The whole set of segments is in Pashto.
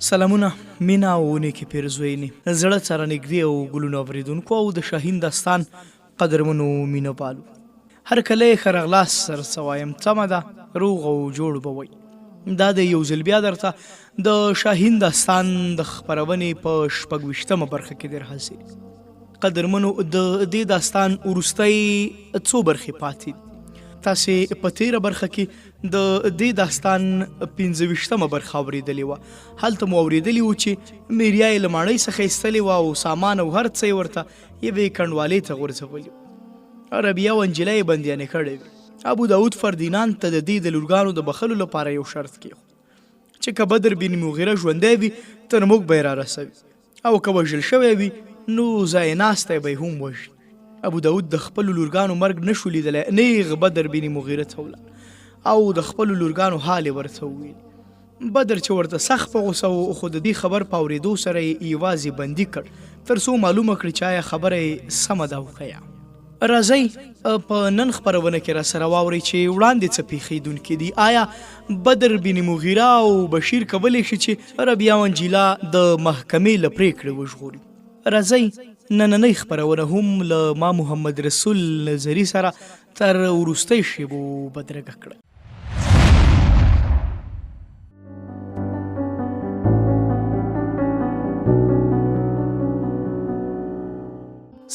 سلامونه، مینا او نیکې پیرزوینې، زړه سره نږدې او ګلونه اورېدونکو او د شاهین داستان قدرمنو مینه پالو، هر کله یې ښه راغلاست سره څه وایم، تمه ده روغ او جوړ به وئ. دا د یو ځل بیا درته د شاهین داستان د خپرونې په 26مه برخه کې در حاضر. قدرمنو، د دې داستان وروستی څو برخې پاتې دي. تاسې په تیره برخه کې د دې داستان 25مه برخه اورېدلې وه. هلته مو اورېدلي وو چې میریا یې له ماڼۍ څخه ایستلې وه او سامان او هر څه یې ورته یوې کنډوالې ته غورځولي وو. ربیه او انجیله یې بندیانې کړې وې. ابو داود فردیناند ته د دې د لورګانو د بخلو لپاره یو شرط کېښود چې که بدر بن مغیره ژوندی وي تر موږ به یې رارسوي، او که وژل شوی وي نو ځای ناستی به یې هم وژني. ابو داود د خپلو لورګانو مرګ نه شو لیدلی، نیغ بدر بن مغیره ته ولاړ او د خپلو لورګانو حال یې ورته وویل. بدر چې ورته سخت په غوسه و، خو د دې خبر په اورېدو سره یې یوازې بندي کړ تر څو معلومه کړي چې آیا خبره یې سمه ده او که یا. راځئ په نن خپرونه کې راسره واورئ چې وړاندې څه پېښېدونکي دي. آیا بدر بن مغیره او بشیر کولی شي چې ربیه او انجیله د محکمې له پرېکړې وژغوري؟ راځئ نننۍ خپرونه هم له ما محمد رسول نظري سره تر وروستۍ شیبو بدرګه کړه.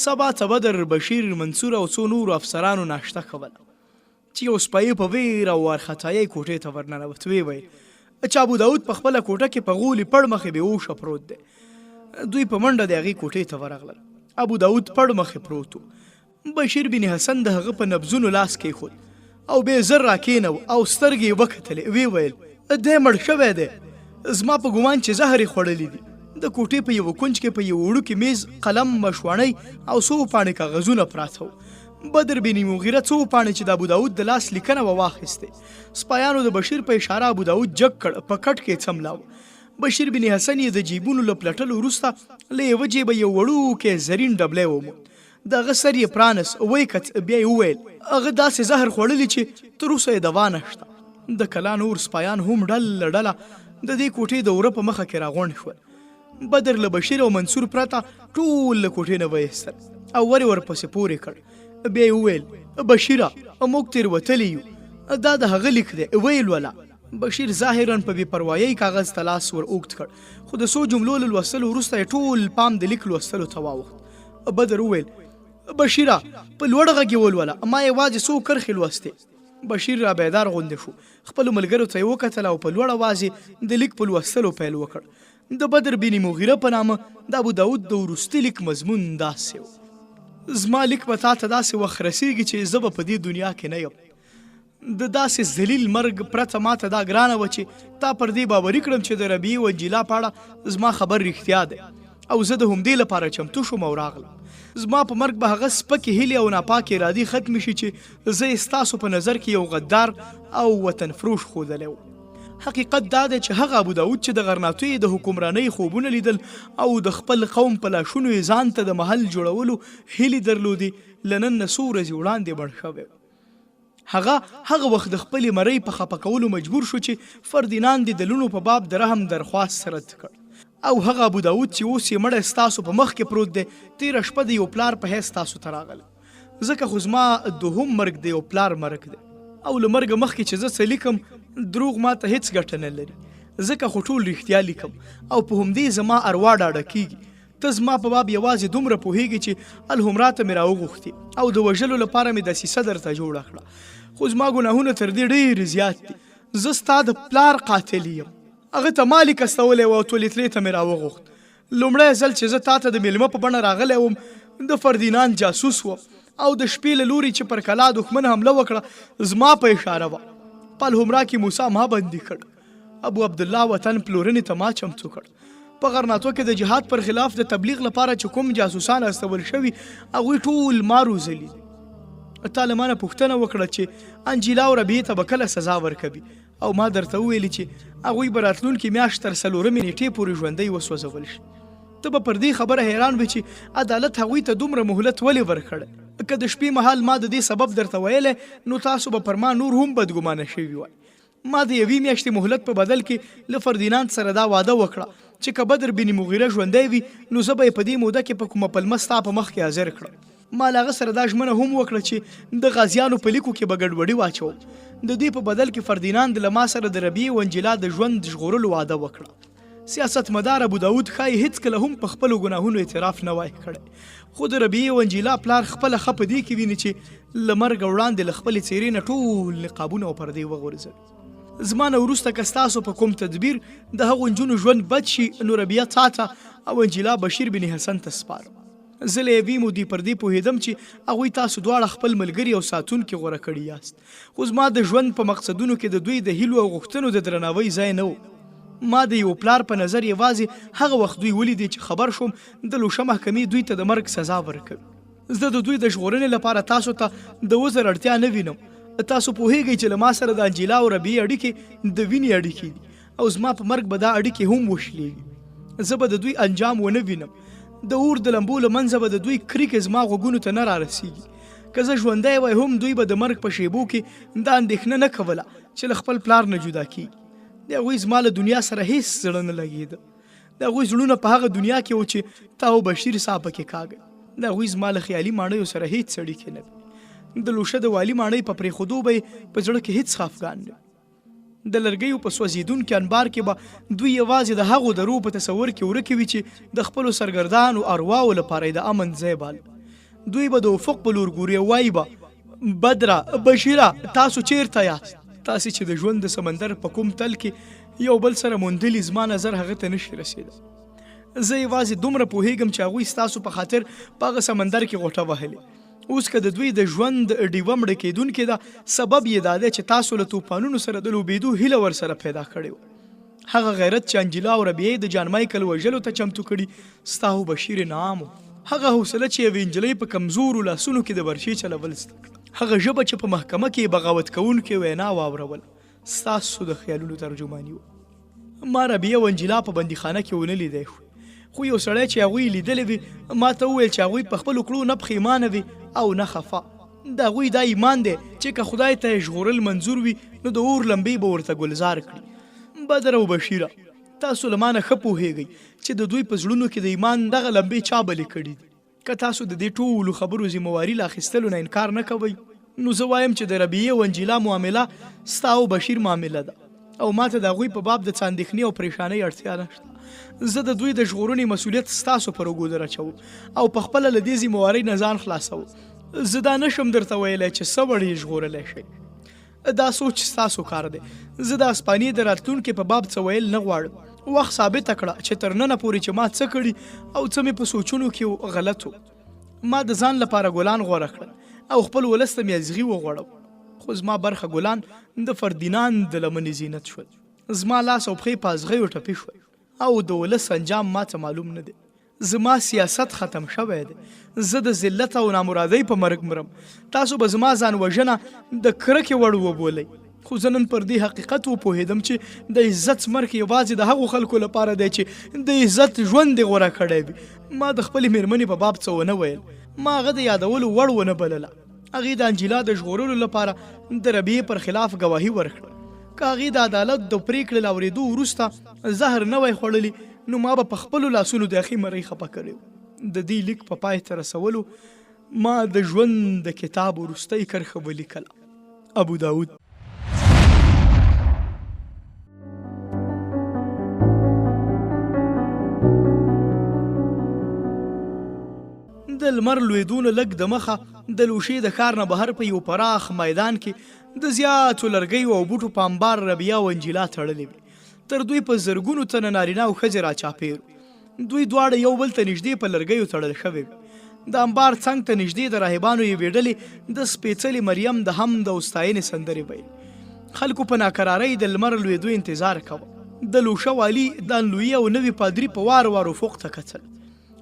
سبا ته بدر، بشیر، منصور او څو نورو افسرانو ناشته کوله چې یو سپی په ویر او وارخطایۍ کوټې ته ورننوت. ویې ویل چې ابو داود په خپله کوټه کې په غولي پړ مخې بېهوشه پروت دی. دوی په منډه د هغې کوټې ته ورغلل. ابو داود پړ مخې پروت و. بشیر بن حسن د هغه په نبضونو لاس کېښود او بې زر راکېنو او سترګې یې وکتلې. ویې ویل دی مړ شوی دی، زما په ګمان چې زهر یې خوړلی دي. د کوټې په یوه کونج کې په یو وړوکي میز قلم، مشواڼۍ او څو پاڼې کاغذونه پراته وو. بدر بن مغیره څو پاڼې چې د ابو داود د لاس لیکنه وه واخیستې. سپایانو د بشیر په اشاره ابو داود جګ کړ، په کټ کې یې څملاوه. بشیر بن حسن یې د جیبونو له پلټلو وروسته له یوه جیبه یو وړوکی زرین ډبلی وموند. د هغه سر یې پرانست، ویې کت، بیا یې وویل هغه داسې زهر خوړلي چې تر اوسه یې دوا نشته. د کلا نور سپایان هم ډله ډله د دې کوټې د وره په مخه کې راغونډ شول. بدر له بشیر او منصور پرته ټول له کوټې نه وایستل او ور یې ورپسې پورې کړ. بیا یې وویل بشیره موږ تېروتلي یو، دا د هغه لیک دی، ویې لوله. بشیر ظاهرا په بې پروایۍ کاغذ ته لاس ور اوږد کړ، خو د څو جملو له لوستلو وروسته یې ټول پام د لیک لوستلو ته واوښت. بدر وویل بشیره په لوړ غږ یې ولوله، ما یوازې څو کرښې لوستې. بشیر را بیدار غوندې شو، خپلو ملګرو ته یې وکتل او په لوړ اواز یې د لیک په لوستلو پیل وکړ. د بدر بن مغیره په نامه د ابو داود د وروستي لیک مضمون داسې و: زما لیک به تا ته داسې وخت رسېږي چې زه به په دې دنیا کې نه یم. د داسې ذلیل مرګ پرته ما ته دا ګرانه وه چې تا پر دې باوري کړم چې د ربیې او انجیلا په اړه زما خبر رښتیا دی، او زه د همدې لپاره چمتو شوم او راغلم. زما په مرګ به هغه سپکې هیلې او ناپاکې ارادې ختمې شي چې زه یې ستاسو په نظر کې یو غدار او وطن فروش ښودلی و. حقیقت دا دی چې هغه ابو داود چې د غرناطیو د حکمرانۍ خوبونه لیدل او د خپل قوم په لاشونو یې ځان ته د محل جوړولو هیلې درلودې، له نن نه څو ورځې وړاندې مړ شوی. هغه وخت د خپلې مرۍ په خفه کولو مجبور شو چې فردیناند د لونو په باب د رحم درخواست رد کړ. او هغه ابو داود چې اوس یې مړی ستاسو په مخ کې پروت دی، تېره شپه د یو پلار په حیث تاسو ته راغلی. ځکه خو زما دوهم مرګ د یو پلار مرګ دی، او له مرګه مخکې چې زه څه لیکم دروغ ما ته هیڅ ګټه نه لري، ځکه خو ټول رښتیا لیکم او په همدې زما اروا ډاډه کېږي. ته زما په باب یوازې دومره پوهېږې چې الهمرا ته مې راوغوښتې او د وژلو لپاره مې دسیسه درته جوړه کړه، خو زما ګناهونه تر دې ډېر زیات دي. زه ستا د پلار قاتل یم. هغه ته ما لیک استولی و او تولیتلې ته مې راوغوښت. لومړی ځل چې زه تا ته د میلمه په بڼه راغلی وم، د فردیناند جاسوس وم او د شپې له لوري چې پر کلا دښمن حمله وکړه زما په اشاره وه. په الهمرا کې موسی ما بندي کړ. ابو عبدالله وطن پلورنې ته ما چمتو کړ. په غرناطو کې د جهاد پر خلاف د تبلیغ لپاره چې کوم جاسوسان استول شوي هغوی ټول ما روزلي دي. تا له مانه پوښتنه وکړه چې انجیلا او ربیې ته به کله سزا ورکوي، او ما درته وویلي چې هغوی به راتلونکې میاشت تر 4 نیټې پورې ژوندی وسوځول شي. ته به پر دې خبره حیران وې چې عدالت هغوی ته دومره مهلت ولې ورکړی. که د شپې مهال ما د دې سبب درته ویلی نو تاسو به پر ما نور هم بدګمانه شوي وای. ما د یوې میاشتې مهلت په بدل کې له فردیناند سره دا واده وکړه چې که بدر بن مغیره ژوندی وي نو زه به یې په دې موده کې په کومه پلمه ستا په مخ کې حاضر کړم. ما له هغه سره دا ژمنه هم وکړه چې د غازیانو په لیکو کې به ګډوډي واچوم. د دې په بدل کې فردیناند له ما سره د ربیعې ونجلا د ژوند ژغورلو واده وکړه. سیاستمدار ابو داود ښایي هیڅکله هم په خپلو ګناهونو اعتراف نه وای کړی، خو د ربیعې ونجلا پلار خپله ښه په دې کې ویني چې له مرګه وړاندې له خپلې څېرې نه ټول نقابونه او پردې وغورځوي. زما نه وروسته که ستاسو په کوم تدبیر د هغو نجونو ژوند بد شي نو ربیعه تا ته او انجلا بشیر بن حسن ته سپارم. زه له یوې مودې پر دې پوهېدم چې هغوی تاسو دواړه خپل ملګري او ساتونکي غوره کړي یاست، خو زما د ژوند په مقصدونو کې د دوی د هیلو او غوښتنو د درناوي ځای نه و. ما د یو پلار په نظر یوازې هغه وخت دوی ولیدې چې خبر شوم د لوشه محکمې دوی ته د مرګ سزا ورکوي. زه د دوی د ژغورنې لپاره تاسو ته د وزر اړتیا نه وینم. تاسو پوهیږئ چې له ما سره د انجلا او ربیعې اړیکې د وینې اړیکې دي او زما په مرګ به دا اړیکې هم وشلېږي. زه به د دوی انجام ونه وینم. د اور د لمبو له منځه به د دوی کریکې زما غوږونو ته نه رارسېږي. که زه ژوندی وای هم دوی به د مرګ په شیبو کې دا اندېښنه نه کوله چې له خپل پلار نه جدا کېږي. د هغوی زما له دنیا سره هیڅ زړه نه لګېده. د هغوی زړونه په هغه دنیا کې و چې تا او بشیر صاحب پکې کاږئ. د هغوی زما له خیالي ماڼیو سره هیڅ اړیکې نه وي. د لوشه د والي ماڼۍ په پرېښودو به یې په زړه کې هیڅ خفګان نه وي. د لرګیو په سوځېدونکي انبار کې به دوی یوازې د هغو درو په تصور کې ورکې وي چې د خپلو سرګردانو ارواو لپاره یې د امن ځای بال. دوی به د افق په لور ګوري او وایي به بدره بشیره تاسو چیرته یاست؟ تاسې چې د ژوند د سمندر په کوم تل کې یو بل سره موندلي زما نظر هغه ته نشي رسېده. زه یوازې دومره پوهېږم چې هغوی ستاسو په خاطر په هغه سمندر کې غوټه وهلې. اوس که د دوی د ژوند ډیوه مړه کېدونکې ده سبب یې دا دی چې تاسو له توپانونو سره د لوبېدو هیله ورسره پیدا کړې وه. هغه غیرت چې انجلا او ربیعې د جان مایکل وژلو ته چمتو کړي ستا او بشیر نام و. هغه حوصله چې یوې نجلۍ په کمزورو لاسونو کې د برشې چلول زده کړه. هغه ژبه چې په محکمه کې بغاوت کوونکې وینا واورول ستاسو د خیالونو ترجماني وه. ما ربیعه او انجلا په بندیخانه کې ونه لیدی شو، خو یو سړی چې هغوی لیدلی وي ما ته وویل چې هغوی په خپلو کړو نه پښیمانه وي او نه خفه. د هغوی دا ایمان دی چې که خدای ته یې ژغورل منظور وي نو د اور لمبې به ورته ګلزار کړي. بدر او بشیره تاسو له ما نه ښه پوهیږئ چې د دوی په زړونو کې د ایمان دغه لمبې چا بلې کړي دي. که تاسو د دې ټولو خبرو ذمهواري له اخیستلو نه انکار نه کوئ نو زه وایم چې د ربیعې او انجلا معامله ستا او بشیر معامله ده او ما ته د هغوی په باب د څه اندېښنې او پریشانۍ اړتیا نشته. زه د دوی د ژغورنې مسؤلیت ستاسو پر اوږو در اچوم او په خپله له دې ذمهوارۍ نه ځان خلاصوم. زه دا نشم درته ویلی چې څه وړ یې ژغورلی شئ. دا سوچ ستاسو کار دی. زه د اسپانیې د راتلونکي په باب څه ویل نه غواړم. وخت ثابته کړه چې تر ننه پورې چې ما څه کړي او څه مې په سوچونو کې غلط و. ما د ځان لپاره ګلان غوره کړل او خپل ولس ته مې ازغي وغوړم، خو زما برخه ګلان د فردیناند د لمنې زینت شول. زما لاس او پښې په ازغیو ټپي شول او د ولس انجام ما ته معلوم نه دی. زما سیاست ختم شوی دی. زه د ذلت او نامرادۍ په مرګ مرم. تاسو به زما ځان وژنه د کرکې وړ وبولئ، خو زه نن پر دې حقیقت وپوهېدم چې د عزت مرګ یوازې د هغو خلکو لپاره دی چې د عزت ژوند یې غوره کړی وي. ما د خپلې مېرمنې په باب څه ونه ویل. ما هغه د یادولو وړ ونه بلله. هغې د انجلا د ژغورلو لپاره د ربیعې پر خلاف ګواهي ورکړه. که هغې د عدالت د پرېکړې له اورېدو وروسته زهر نه وای خوړلی نو ما به په خپلو لاسونو د هغې مرۍ خفه کړې وه. د دې لیک په پای ته رسولو ما د ژوند د کتاب وروستۍ کرښه ولیکله. ابو داود. د لمر لوېدو نه لږ دمخه د لوشې د ښار نه بهر په یو پراخ میدان کې د زیاتو لرګیو او بوټو په انبار ربیعه او انجلا تړلې وې. تر دوی په زرګونو تنه نارینه او ښځې راچاپېر. دوی دواړه یو بل ته نږدې په لرګیو تړل شوې وې. د انبار څنګ ته نږدې د راهبانو یوې ډلې د سپېڅلې مریم د حمد او ستاینې سندرې ویل. خلکو په ناکرارۍ د لمر لوېدو انتظار کوه. د لوشه والي دان لویي او نوي پادري په وار وار افق ته کتل.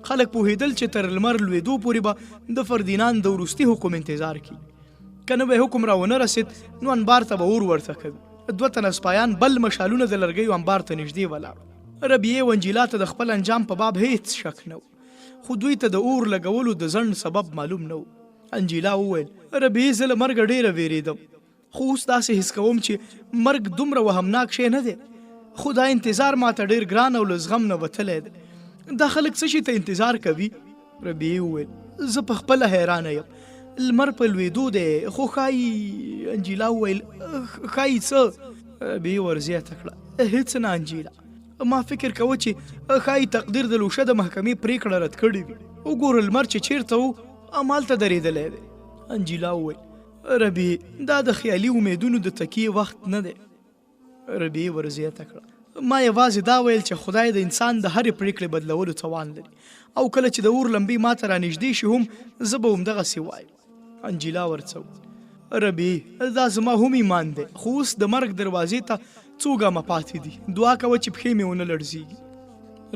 خلک پوهېدل چې تر لمر لوېدو پورې به د فردیناند د وروستي حکم انتظار کړي. که نوی حکم را ونه رسېد نو انبار ته به اور ورته کوي. 2 تنه سپایان بل مشالونه د لرګیو انبار ته نږدې ولاړ. ربیعې او انجلا ته د خپل انجام په باب هیڅ شک نه و، خو دوی ته د اور لګولو د ځنډ سبب معلوم نه و. انجلا وویل ربیعې زه له مرګه ډېره وېرېدم. خو اوس داسې حس کوم چې مرګ دومره وهمناک شی نه دی، خو دا انتظار ماته ډېر ګران او له زغم نه وتلی دی. دا خلک څه شي ته انتظار کوي؟ ربیعې وویل زه په خپله حیرانه یم، لمر په لوېدو دی خو ښایي. انجیلا وویل ښایي څه؟ ربیعې ورزیاته کړه هېڅ نه انجیلا، ما فکر کوه چې ښایي تقدیر د لوشه د محکمې پرېکړه رد کړې وي. وګوره لمر چې چیرته و همالته درېدلی دی. انجیلا وویل ربیعې دا د خیالي امیدونو د تکیې وخت نه دی. ربیعې ورزیاته کړه ما یوازې دا ویل چې خدای د انسان د هرې پرېکړې بدلولو توان لري، او کله چې د اور لمبې ماته رانږدې شي هم زه به همدغسې وایم. انجیلا ورڅه وویل ربیعې دا زما هم ایمان دی، خو اوس د مرګ دروازې ته څو ګامه پاتې دي، دعا کوه چې پښې مې ونه لړزېږي.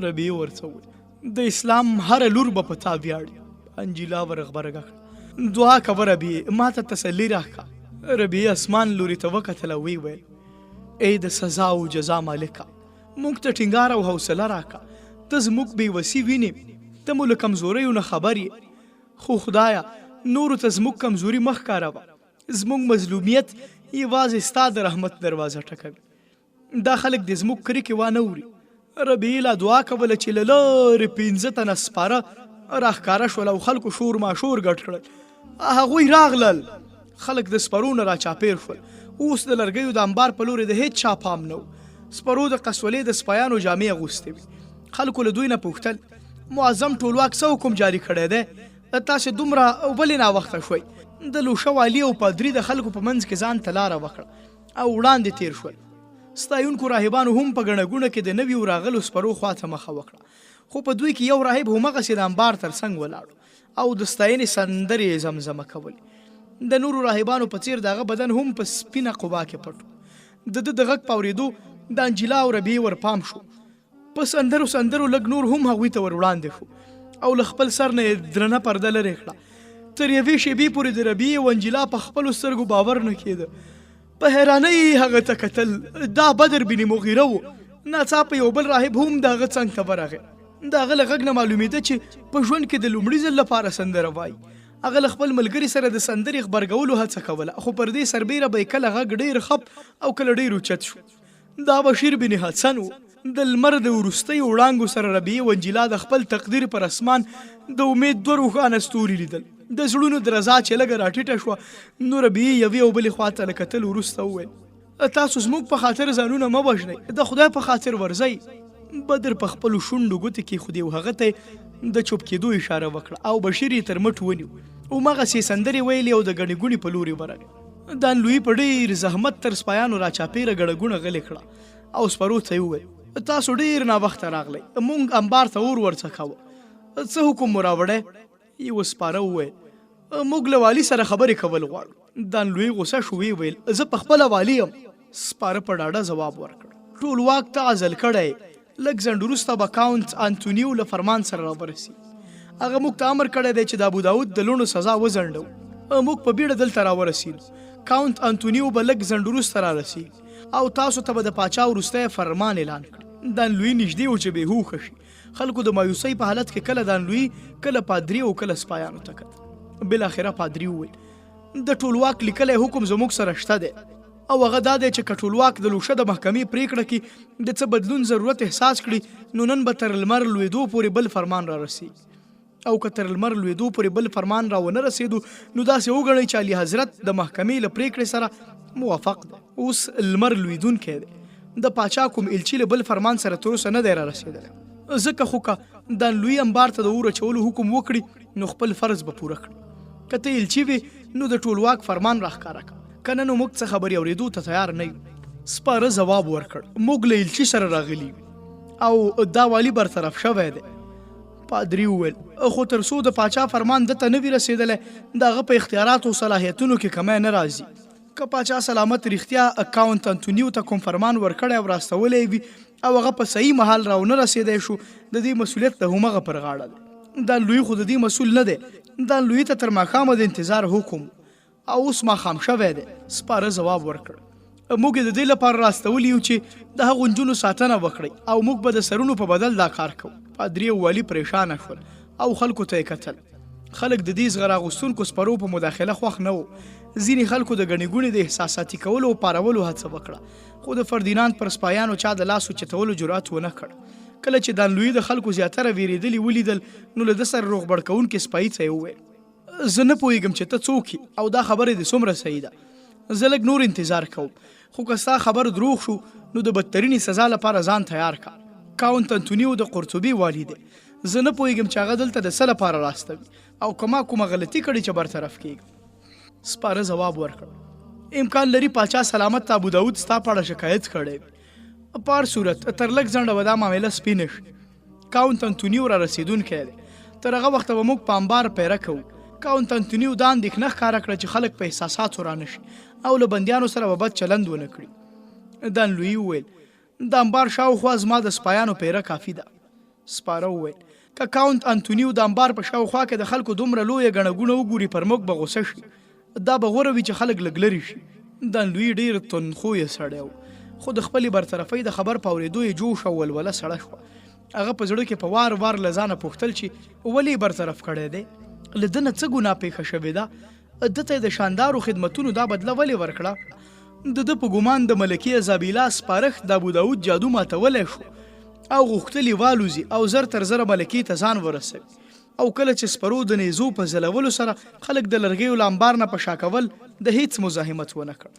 ربیعې ورڅه وویل د اسلام هره لور به په تا ویاړي. انجیلا ورغبرګه کړه دعا کوه ربیعې ما ته تسلي راکړه. ربیعې اسمان لوري ته وکتل او ویې ویل ای د سزا او جزا مالکه، موږ ته ټینګار او حوصله راکړه، ته زموږ بېوسي وینې، ته مو له کمزوریو نه خبر یې، خو خدایه نورو ته زموږ کمزوري مه ښکاروه، زموږ مظلومیت یوازې ستا د رحمت دروازه ټکوي. دا خلک د زموږ کرکې وانه وړي. ربیعې لا دعا کوله چې له لارې 15 تنه سپاره راښکاره شول او خلکو شور ماشور ګډ کړل. هغوی راغلل، خلک د سپرو نه راچاپېر شول. اوس د لرګیو د انبار په لورې د هېڅ چا پام نه و. سپرو د قسولې د سپیانو جامې اغوستې وې. خلکو له دوی نه پوښتل معظم ټولواک څه حکم جاري کړی دی؟ تاسې دومره ولې ناوخته شوئ؟ د لوشه والي او پادري د خلکو په منځ کې ځان ته لاره وکړه او وړاندې تیر شول. ستایونکو راهبانو هم په ګڼه ګوڼه کې د نویو راغلو سپرو خواته مخه وکړه، خو په دوی کې یو راهب همغسې د انبار تر څنګ ولاړو او د ستاینې سندرې زمزمه کولې. د نورو راهبانو په څیر دغه بدن هم په سپینه قبا کې پټ و. د ده د غږ په اورېدو د انجیلا او ربیعې ورپام شو. په سندرو سندرو لږ نور هم هغوی ته ور وړاندې شو او له خپل سر نه یې درنه پرده لرې کړه. تر یوې شېبې پورې د ربیعې او انجیلا په خپلو سترګو باور نه کېده. په حیرانۍ هغه ته کتل. دا بدر بن مغیره و. ناڅاپه یو بل راهب هم د هغه څنګ ته ورغی. د هغه له غږ نه معلومېده چې په ژوند کې د لومړي ځل لپاره سندره وایي. هغه له خپل ملګري سره د سندرې غبرګولو هڅه کوله، خو پر دې سربیره به یې کله غږ ډېر خپ او کله ډېر اوچت شو. دا بشیر بن حسن و. د لمر د وروستیو وړانګو سره ربیعې او انجیلا د خپل تقدیر پر اسمان د امید دوه روښانه ستوري لیدل. د زړونو درزا چې لږه راټیټه شوه، نو ربیعې یوې او بلې خواته له کتل وروسته وویل تاسو زموږ په خاطر ځانونه مه وژنئ، د خدای په خاطر ورځئ. بدر په خپلو شونډو ګوتې کېښودې او هغه ته د چوپ کېدو اشاره وکړه او بشیر یې تر مټ ونیو. همغسې سندرې ویلې او د ګڼې ګوڼې په لورې ورغی. دان لویي په ډېر زحمت تر سپایانو راچاپېره ګڼه ګوڼه غلې کړه او سپرو ته یې وویل تاسو ډېر ناوخته راغلی، موږ انبار ته اور ورڅکاوه، څه حکم مو راوړی؟ یوه سپاره وویل موږ له والي سره خبرې کول غواړو. دان لویي غوسه شو، ویې ویل زه پخپله والي یم. سپاره په ډاډه ځواب ورکړ ټولواک ته عزل کړی، لږ ځنډ وروسته به کاونټ انتونیو له فرمان سره راورسي. هغه موږ ته امر کړی دی چې د ابوداود د لوڼو سزا وځنډو. موږ په بیړه دلته راورسیدو. کاونټ انتونیو به لږ ځنډ وروسته رارسیږي او تاسو ته به د پاچا وروستی فرمان اعلان کړي. دان لویي نږدې و چې بېهوښه شي. خلکو د مایوسۍ په حالت کې کله دان لویي، کله پادري او کله سپایانو ته کتل. بالاخره پادري وویل د ټولواک لیکلی حکم زموږ سره شته دی او هغه دا دی چې که ټولواک د لوشه د محکمې پرېکړه کې د څه بدلون ضرورت احساس کړي، نو نن به تر لمر لوېدو پورې بل فرمان را رسېږي، او که تر لمر لوېدو پورې بل فرمان را ونه رسېدو نو داسې وګڼئ چې اعلی حضرت د محکمې له پرېکړې سره موافق دی. اوس لمر لوېدونکی دی. د پاچا کوم الچي له بل فرمان سره تر اوسه نه دی را رسېدلی. ځکه خو که دان لویي انبار ته د اور اچولو حکم وکړي نو خپل فرض به پوره کړي. که ته الچي وې نو د ټولواک فرمان راښکاره کړه، که نه نو موږ څه خبرې اورېدو ته تیار نه یو. سپاره ځواب ورکړ موږ له الچي سره راغلي او دا والي برطرف شوی دی. پادري وویل خو تر څو د پاچا فرمان دته نه وي رسېدلی، د هغه په اختیاراتو او صلاحیتونو کې کمی نه راځي. که پاچا سلامت رښتیا اکاونټ انتونیو ته کوم فرمان ورکړی او راستولی وي او هغه په صحیح محل راونه رسېدی شو، د دې مسؤلیت د همغه پر غاړه دی. دا لوی خو د دې مسؤل نه دی. دا لوی ته تر ماښامه د انتظار حکم او اوس ماښام شوی دی. سپاره ځواب ورکړ موږ د دې لپاره راستولي یو چې د هغو نجونو ساتنه وکړئ او موږ به د سرونو په بدل دا کار کوو. پادري او والي پریشانه شول او خلکو ته یې کتل. خلک د دې زغر اغوستونکو سپرو په مداخله خوښ نه وو. ځینې خلکو د ګڼې ګوڼې د احساساتي کولو او پارولو هڅه وکړه، خو د فردیناند پر سپایانو چا د لاس اوچتولو جرأت ونه کړ. کله چې دان لویي د خلکو زیاتره ویرېدلي ولیدل نو له ده سره روغبړ کوونکي سپایي ته یې وویل زه نه پوهېږم چې ته څوک او دا خبرې دې څومره صحیح ده. زه لږ نور انتظار کوم، خو که ستا خبر دروغ شو نو د بدترینې سزا لپاره ځان تیار کا. کاونت انتونیو د قرطبي والی دی. زه نه پوهېږم چې هغه دلته د څه لپاره راستوي او که ما کومه غلطي کړې چې برطرف کېږم. سپاره ځواب ورکړ امکان لري پاچا سلامت ابو داود ستا په اړه شکایت کړی وي. په هر صورت تر لږ ځنډه به دا معامله سپینه شي. کاونت انتونیو را رسېدونکی دی. تر هغه وخته به موږ په انبار پیره کوو. کاونت انتونیو دا اندېښنه ښکاره کړه چې خلک په احساساتو رانشي او له بندیانو سره به بد چلند ونه کړي. دان لویي وویل د انبار شاوخوا زما د سپایانو پیره کافي ده. سپاره وویل که کاونت انتونیو د انبار په شاوخوا کې د خلکو دومره لویه ګڼه ګوڼه وګوري پر موږ به غوسه شي. دا به غوره وي چې خلک لږ لرې شي. دان لویي ډېر تندخویه سړی و، خو د خپلې برطرفۍ د خبر په اورېدو یې جوش او ولوله سړه شوه. هغه په زړه کې په وار وار له ځانه پوښتل چې ولې برطرف کړی دی، له ده نه څه ګناه پیښه شوې ده، ده ته د شاندارو خدمتونو دا بدله ولې ورکړه. د ده په ګمان د ملکې ازابیلا سپارښت د ابو داود جادو ماتولی شو او غوښتلي والوزي او زر تر زره ملکې ته ځان ورسوي. او کله چې سپرو د نیزو په ځلولو سره خلک د لرګیو له انبار نه په شا کول د هیڅ مزاحمت ونه کړ.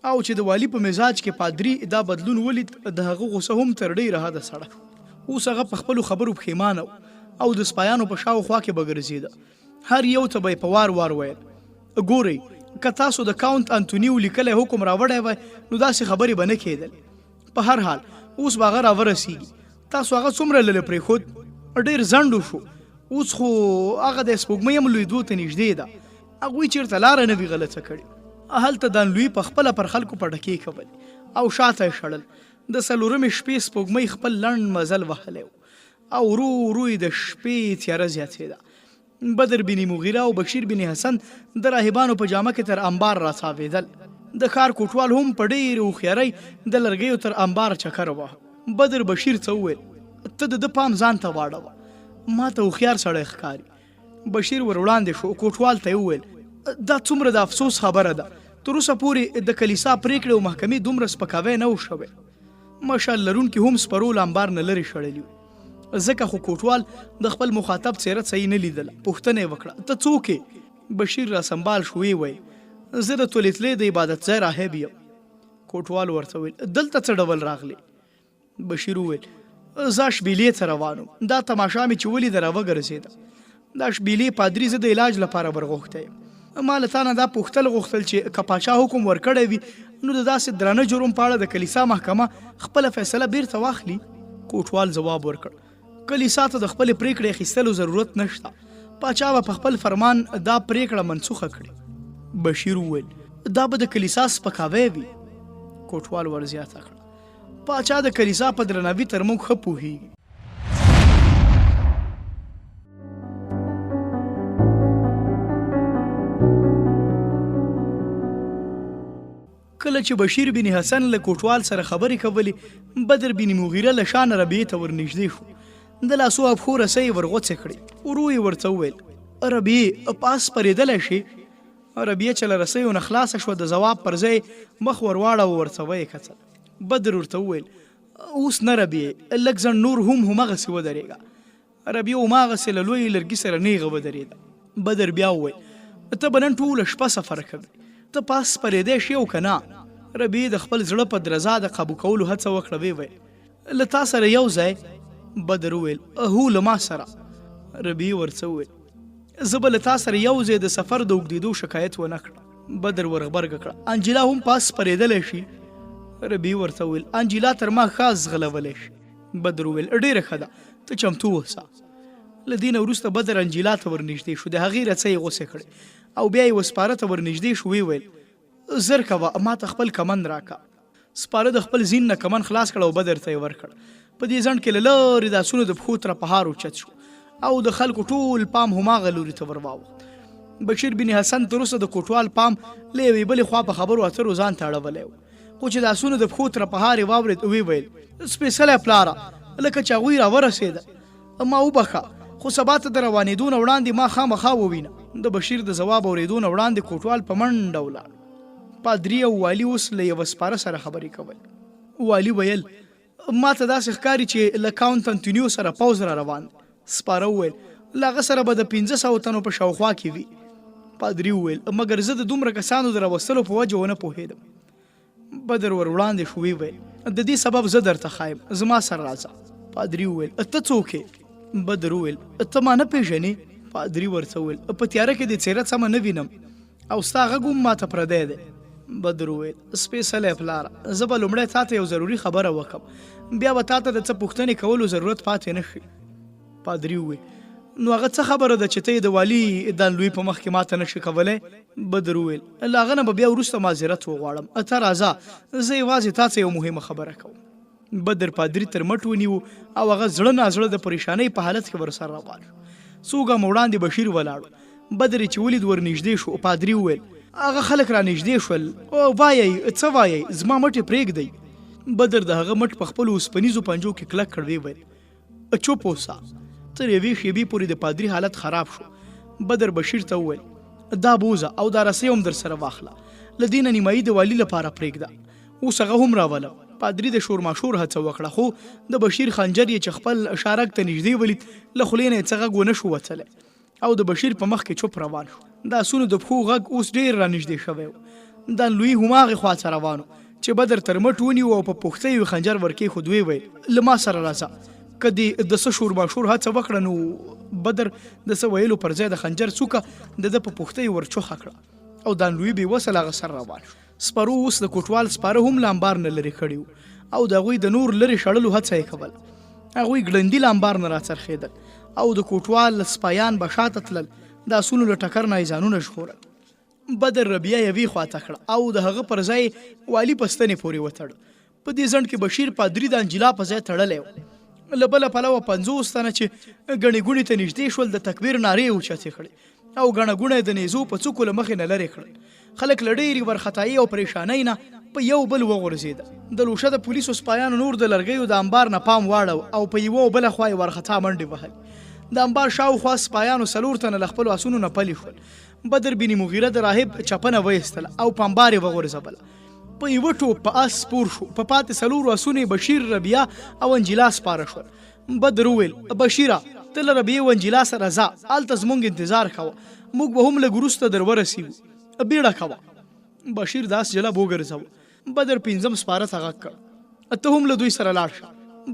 او چې د والي په مزاج کې پادري دا بدلون ولید د هغه غوسه هم تر ډېره حده سړه شوه. اوس هغه په خپلو خبرو پښیمانه او د سپایانو په شاوخوا کې به ګرځېده. هر یو ته به یې په وار وار ویل ګورئ که تاسو د کاونت انتونیو لیکلی حکم راوړی وای نو داسې خبرې به نه کېدل. په هر حال اوس به هغه راورسېږي. تاسو هغه څومره لرې پرېښود، ډېر ځنډ شو. اوس خو هغه د سپوږمۍ هم لوېدو ته نږدې ده. هغوی چېرته لاره نه وي غلطه کړې. هلته دان لویي په خپله پر خلکو په ډکې کولې او شاته یې شړل. د څلورمې شپې سپوږمۍ خپل لنډ مزل وهلی او ورو ورو یې د شپې تیاره زیاتېده. بدر بن مغیره او بشیر بن حسن د راهبانو په جامه کې تر انبار را څاوېدل. د ښار کوټوال هم په ډېرې هوښیارۍ د لرګیو تر انبار چکر واهه. بدر بشیر ته وویل ته د ده پام ځان ته واړوه، ما ته هوښیار سړی ښکاري. بشیر ور وړاندې شو. کوټوال ته یې وویل دا څومره د افسوس خبره ده، تر اوسه پورې د کلیسا پرېکړې او محکمې دومره سپکاوی نه و شوی. مشال لرونکي هم سپرو له انبار نه لرې شړلي وو. ځکه خو کوټوال د خپل مخاطب څیره صحیح نه لیدله. پوښتنه یې وکړه ته څوک یې؟ بشیر را سنبال شو. ویې زه د تولیتلې د عبادت ځای راهب یم. کوټوال ورته ویل دلته څه ډول راغلی؟ بشیر وویل زه شبیلې ته روان وم، دا تماشا مې چې ولیده راوګرځېده. دا شبیلې پادري زه د علاج لپاره ورغوښتی یم. ما له تا نه دا پوښتل غوښتل چې که پاچا حکم ورکړی وي نو د داسې درانه جرم په اړه د کلیسا محکمه خپله فیصله بیرته واخلي. کوټوال ځواب ورکړ کلیسا ته د خپلې پرېکړې اخیستلو ضرورت نشته. پاچا به په خپل فرمان دا پرېکړه منسوخه کړي. بشیر وویل دا به د کلیسا سپکاوی وي. کوټوال ور زیاته کړه پاچا د کلیسا په درناوي تر موږ ښه پوهېږي. کله چې بشیر بن حسن له کوټوال سره خبرې کولې بدر بن مغیره له شانه ربیعې ته ورنږدې شو. د لاسو او پښو رسۍ یې ورغوڅې کړې. ورو یې ورته وویل ربیعې پاس پرېدلی شي. ربیعه چې له رسیو نه خلاصه شوه د ځواب پر ځای مخ ور واړه ورته ویې کتل. بدر ورته وویل اوس نه ربیعې، لږ ځنډ نور هم هماغسې ودرېږه. ربیعه هماغسې له لویې لرګي سره نیغه ودرېده. بدر بیا وویل ته به نن ټوله شپه سفر کوې، ته پاس سپرېدی شي او که نه؟ ربیعې د خپل زړه په درزا د قابو کولو هڅه وکړه. ویې ویل له تا سره یو ځای؟ بدر وویل هو له ما سره. ربیعې ورته وویل زه به له تا سره یو ځای د سفر د اوږدېدو شکایت ونه کړم. بدر ورغبرګه کړه انجیلا هم پاس سپرېدلی شي؟ ربیعې ورته وویل انجیلا تر ما ښه ځغلولی شي. بدر وویل ډېره ښه ده، ته چمتو اوسه. له دې نه وروسته بدر انجیلا ته ورنږدې شو. د هغې رڅۍ یې غوڅې کړې او بیا یې وسپاره ته ورنږدې شو. ویې ویل زر کوه ما ته خپل کمند راکه. سپاره د خپل زین نه کمند خلاص کړ او بدر ته یې ورکړ. په دې ځنډ کې له لرې د آسونو د پښو تر پهار اوچت شو او د خلکو ټول پام هماغه لوري ته ور واوښت. بشیر بن حسن تر اوسه د کوټوال پام له یوې بلې خوا په خبرو اترو ځان ته اړولی و، خو چې د آسونو د پښو تر پهار یې واورېد ویې ویل سپېڅلی پلاره لکه چې هغوی راورسېده ما وبخه، خو سبا ته د روانېدو نه وړاندې ما خامخا ووینه. د بشیر د ځواب اورېدو نه وړاندې کوټوال په منډه ولاړ. پادري او والي اوس له یوه سپاره سره خبرې کول. والي ویل ما ته داسې ښکاري چې له کاونټ انتونیو سره پوځ را روان دی. سپاره وویل له هغه سره به د 500 تنو په شاوخوا کې وي. پادري وویل مګر زه د دومره کسانو د راوستلو په وجه ونه پوهېدم. بدر ور وړاندې شو ویل د دې سبب زه درته ښایم، زما سره راځه. پادري وویل ته څوک یې؟ بدر وویل ته ما نه پېژنې؟ پادري ورته وویل په تیاره کې د څېره سمه نه وینم او ستا غږ هم ماته پردی دی. بدر وویل سپېڅلی پلاره، زه به لومړی تا ته یو ضروري خبره وکړم، بیا به تا ته د څه پوښتنې کولو ضرورت پاتې نه شي. پادري وویل نو هغه څه خبره ده چې ته یې د والي دانلوي په مخ کې ماته نشي کولی؟ بدر وویل له هغه نه به بیا وروسته معذرت وغواړم، ته راځه زه یوازې تا ته یو مهمه خبره کوم. بدر پادري تر مټ ونیو او هغه زړه نازړه د پریشانۍ په حالت کې ورسره روان شو. څو ګامه وړاندې بشیر ولاړو. بدر چې ولید ور نږدې شو. پادري وویل هغه خلک را نږدې شول. او وایئ څه وایئ؟ زما مټ پرېږدئ. بدر د هغه مټ په خپلو اوسپنیزو پنجو کې کلک کړ. وویل چوپ اوسه. تر یوې شېبې پورې د پادري حالت خراب شو. بدر بشیر ته وویل دا بوزه او دا رسۍ هم در سره واخله، له دې نه نیمایي د والي لپاره پرېږده، اوس هغه هم راوله. پادري د شورماشور هڅه وکړه خو د بشیر خنجر یې چې خپل شارک ته نږدې ولید له خولې نه یې څه غږ ونه شو وتلی او د بشیر په مخ کې چوپ روان شو. د آسونو د پښو غږ اوس ډېر را نږدې شوی و. دانلوي هماغې خوا ته روان و چې بدر تر مټ ونیو او په پوښته یې خنجر ورکېښود. ویل له ما سره راځه، که دې د څه شورماشور هڅه وکړه نو بدر د څه ویلو پر ځای د خنجر څوکه د ده په پوښته یې ورچوخه کړه او دانلوي بېوسه له هغه سره روان شو. سپرو اوس د کوټوال سپاره هم له امبار نه لرې کړي وو او د هغوی د نور لرې شړلو هڅه یې کوله. هغوی ګړندي له امبار نه راڅرخېدل او د کوټوال سپایان به شاته تلل. د آسونو له ټکر نه یې ځانونه ژغورل. بدر ربیه یوې خواته کړه او د هغه پر ځای والي په ستنې پورې وتړ. په دې ځنډ کې بشیر پادري د انجلا په ځای تړلی و. له بله پلوه 50 تنه چې ګڼې ګوڼې ته نږدې شول د تکبیر نارې یې اوچتې کړې او ګڼه ګوڼه یې د نیزو په څوکو له مخې نه لرې کړل. خلک له ډېرې وارخطایي او پریشانۍ نه په یو بل وغورځېده. د لوشه د پولیسو سپایانو نور د لرګیو د امبار نه پام واړو او په یوه او بله خوا یې وارخطا منډې وهلې. د امبار شاوخوا سپایانو 4 تنه له خپلو آسونو نه پلي شول. بدر بن مغیره د راهب چپنه ویستله او په امبار یې وغورځوله. په یوه ټوپ په آس سپور شو. په پاتې 4 آسونو بشیر، ربیه او انجلا سپاره شول. بدر وویل بشیره ته له ربیې او انجلا سره ځه، هلته زموږ انتظار کوه، موږ به هم لږ وروسته در ورسېږو، بیړه کوه. بشیر د آس جلب وګرځوه. بدر 5 سپاره ته غږ کړ ته هم له دوی سره لاړ شه.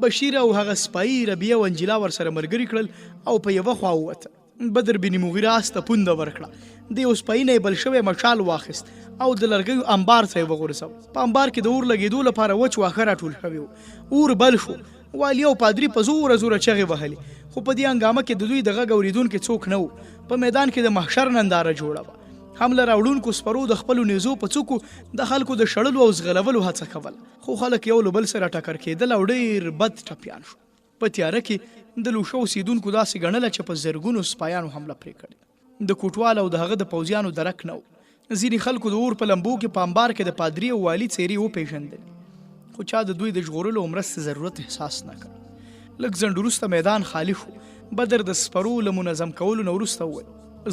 بشیر او هغه سپایي ربیه او انجلا ورسره ملګري کړل او په یوه خوا ووته. بدر بن مغیره آس ته پونده ورکړه. د یو سپایي نه یې بل شوی مشال واخیست او د لرګیو امبار ته یې وغورځوه. په امبار کې د اور لګېدو لپاره وچ واښه راټول شوي وو. اور بل شو. والي او پادري په زوره زوره چغې وهلې خو په دې هنګامه کې د دوی د غږ اورېدونکي څوک نه و. په میدان کې د محشر ننداره جوړه وه. حمله راوړونکو سپرو د خپلو نیزو په څوکو د خلکو د شړلو او زغلولو هڅه کوله خو خلک یو له بل سره ټکر کېدل او ډېر بد ټپیان شو. په تیاره کې د لوشه اوسېدونکو داسې ګڼله چې په زرګونو سپایانو حمله پرې کړې. د کوټوال او د هغه د پوځیانو درک نه و. ځینې خلکو د اور په لمبو کې په امبار کې د پادري او والي څېرې وپېژندلې خو چا د دوی د ژغورلو او مرستې ضرورت احساس نه کړ. لږ ځنډ وروسته میدان خالي شو. بدر د سپرو له منظم کولو نه وروسته وویل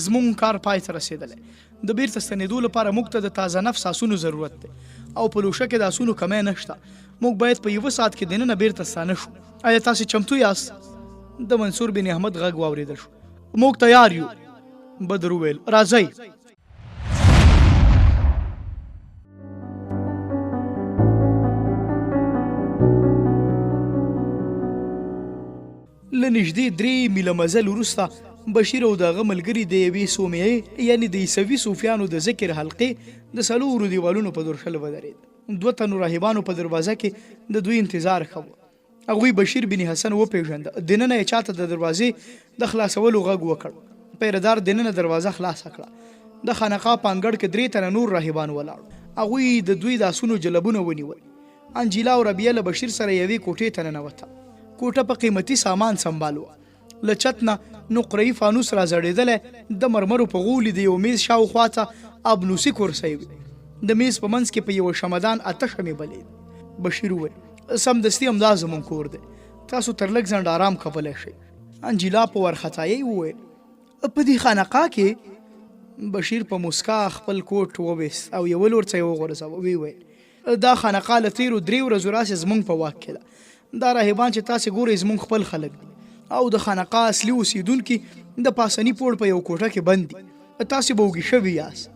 زموږ کار پای ته رسېدلی. د بیرته ستنېدو لپاره موږ ته د تازه نفس آسونو ضرورت دی او په لوشه کې د آسونو کمی نشته. موږ باید په 1 ساعت کې دننه بیرته ستانه شو. آیا تاسې چمتو یاست؟ د منصور بن احمد غږ واورېدل شو. موږ تیار یو. بدر وویل راځئ. له نږدې 3 میله مزل وروسته بشیر او د هغه ملګري د یوې صومعې یعنې د عیسوي صوفیانو د ذکر حلقې د 4 دیوالونو په درشل ودرېد. 2 تنو راهبانو په دروازه کې د دوی انتظار کوه. هغوی بشیر بن حسن وپېژنده. دننه یې چاته د دروازې د خلاصولو غږ وکړ. پیردار دننه دروازه خلاصه کړه. د خانقاه په انګړ کې 3 تنه نور راهبان ولاړ. هغوی د دوی د آسونو جلبونه ونیول. انجیلا او ربیه له بشیر سره یوې کوټې ته ننوته. کوټه په قیمتي سامان سنبالو. له چت نه نقره‌ای فانوس را زړېدلی. د مرمرو په غولي د یو میز شاوخوا ته ابنوسي کرسۍ وي. د میز په منځ کې په یوه شمدان 8 شمې بلېد. بشیر وویل سمدستي همدا زموږ کور دی، تاسو تر لږ ځنډ آرام کولی شئ. انجیلا په وارخطایۍ وویل په دې خانقاه کې بشیر په مسکا خپل کوټ وویست او یو لور ته یې وغورځاوه. ویې ویل دا خانقاه له تېرو 3 ورځو راسې زموږ په واک کې ده. دا راهبان چې تاسې ګورئ زموږ خپل خلک دي او د خانقاه اصلي اوسېدونکي د پاسني پوړ په یو کوټه کې بند دي. تاسې به وږي شوي یاست.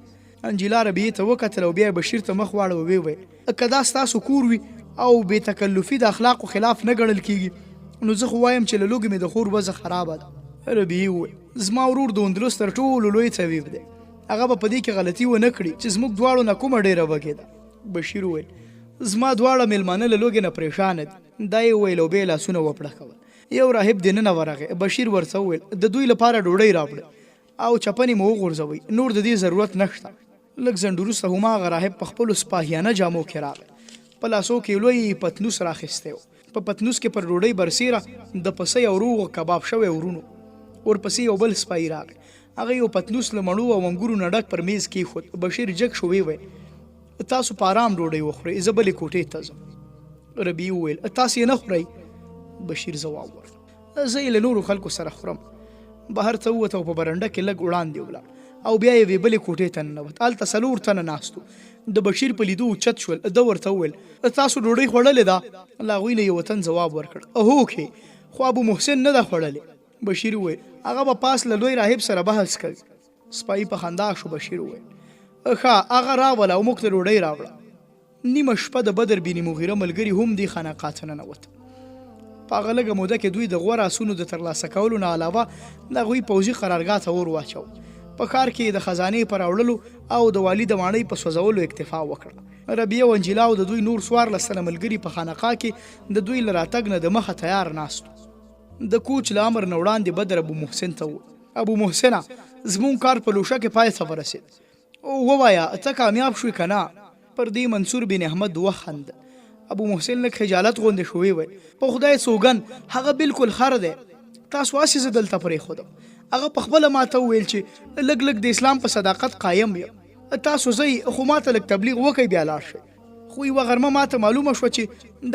انجیلا ربیعې ته وکتل او بیا یې بشیر ته مخ واړه ویې ویل که دا ستاسو کور وي او بې تکلفي د اخلاقو خلاف نه ګڼل کېږي نو زه خو وایم چې له لوږې مې د خور وضع خرابه ده. ربیعې وویل زما ورور د اندلس تر ټولو لوی طبیب دی. هغه به په دې کې غلطي ونه کړي چې زموږ دواړو نه کومه ډېره وږې ده. بشیر وویل زما دواړه میلمانه له لوږې نه پریشانه دي. دا یې وویل او بیا یې لاسونه وپړکول. یو راهب دننه ورغی. بشیر ورته وویل د دوی لپاره ډوډۍ راوړئ او چپنې مو وغورځوئ. نور د دې ضرورت نشته. لږ ځنډ وروسته هماغه راهب په خپلو سپاهیانه جامو کې راغی. په لاسو کې لوی پتنوس راخیستی و. په پتنوس کې پر ډوډۍ برسیره د پسۍ او روغ کباب شوی ورونو. ورپسې یو بل سپی راغی. هغه یو پتنوس له مڼو او انګورو نه ډک پر میز کېښود. بشیر جګ شو. ویې ویل تاسو په ارام ډوډۍ وخورئ زه بلې کوټې ته ځم. ربیعې وویل تاسې یې نه خورئ؟ بشیر ځواب ورکړ زه یې له نورو خلکو سره خورم. بهر ته ووت او په برنډه کې لږ وړاندې ولاړ او بیا یې یوې بلې کوټې ته ننوت. هلته 4 تنه ناست وو. د بشیر په لیدو اوچت شول. ده ورته وویل تاسو ډوډۍ خوړلې ده؟ له هغوی نه یو تن ځواب ورکړ هوکې خو ابو محسن نه ده خوړلې. بشیر وویل هغه به پاس له لوی راهب سره بحث کوي. سپایي په خندا شو. بشیر وویل ښه هغه راوله او موږ ته ډوډۍ راوړه. نیمه شپه د بدر بن مغیره ملګري هم دې خانقاه ته ننوت. په هغه لږه موده کې دوی د غوره آسونو د ترلاسه کولو نه علاوه د هغوی پوځي قرارګاه ته اور واچو. په ښار کې د خزانې په راوړلو او د والي د ماڼۍ په سوځولو اکتفا وکړه. ربیعه او انجیلا او د دوی نور 14 تنه ملګري په خانقاه کې د دوی له راتګ نه د مخه تیار ناست. د کوچ له امر نه وړاندې بدر ابو محسن ته وویل ابو محسنه زموږ کار په لوشه کې پای ته ورسېد. ووایه ته کامیاب شوې که نه؟ پر دې منصور بن احمد وخند. ابو محسن لږ خجالت غوندې شو. ویې ویل په خدای سوګند هغه بالکل خر دی. تاسو هسې زه دلته پرېښودم. هغه پخپله ماته وویل چې لږ لږ د اسلام په صداقت قایم یم. تاسو ځئ خو ماته لږ تبلیغ وکئ بیا لاړ شئ. خو یوه غرمه ماته معلومه شوه چې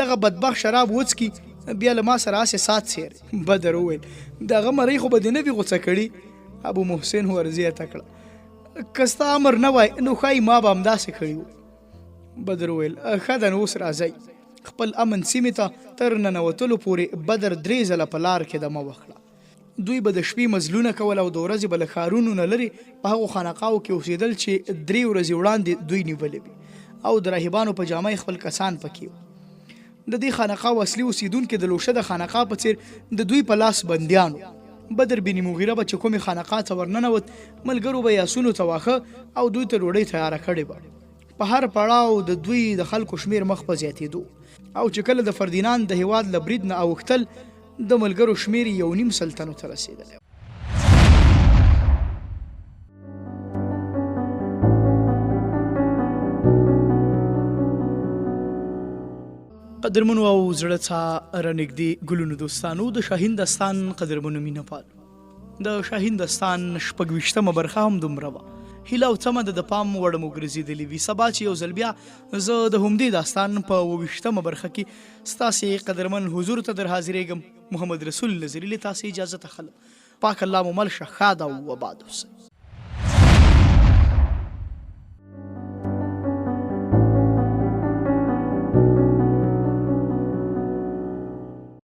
دغه بدبخت شراب وڅکي بیا له ما سره هسې سات سیر. بدر وویل د هغه مرۍ خو به دې نه وي غوڅه کړي؟ ابو محسن ورزیاته کړه که ستا امر نه وای نو ښایي ما به همداسې کړي وو. بدر وویل ښه ده نو اوس راځئ. خپل امن سیمې ته تر ننوتلو پورې بدر 3 ځله په لار کې دمه وکړه. دوی به د شپې مزلونه کول او د ورځې به له ښارونو نه لرې په هغو خانقاو کې اوسېدل چې 3 ورځې وړاندې دوی نیولې وي او د راهبانو په جامه خپل کسان پکې وو. د دې خانقاو اصلي اوسېدونکي د لوشه د خانقا په څېر د دوی په لاس بندیانو. بدر بن مغیره به چې کومې خانقا ته ورننوت ملګرو به یې آسونو ته واښه او دوی ته ډوډۍ تیاره کړې وه. په هر پړاو د دوی د خلکو شمیر مخ په زیاتېدو او چې کله د فردیناند د هیواد له برید نه اوښتل د ملګرو شمیر 1.5 سلطنو ته رسېدلی. قدرمنو او زړه ته رانږدې ګلونو دوستانو د شاهین داستان قدرمنو مینهپالو د شاهین داستان 26مه برخه هم دومره وه. هیله او تمه د پام وړ مو ګرځېدلې وي. سبا چې یو ځل بیا زه د همدې داستان په 28مه برخه کې ستاسې قدرمن حضور ته در حاضرېږم. محمد رسول نظري له تاسې اجازه اخلم. پاک الله مو مل شه ښاد او آباد اوسئ.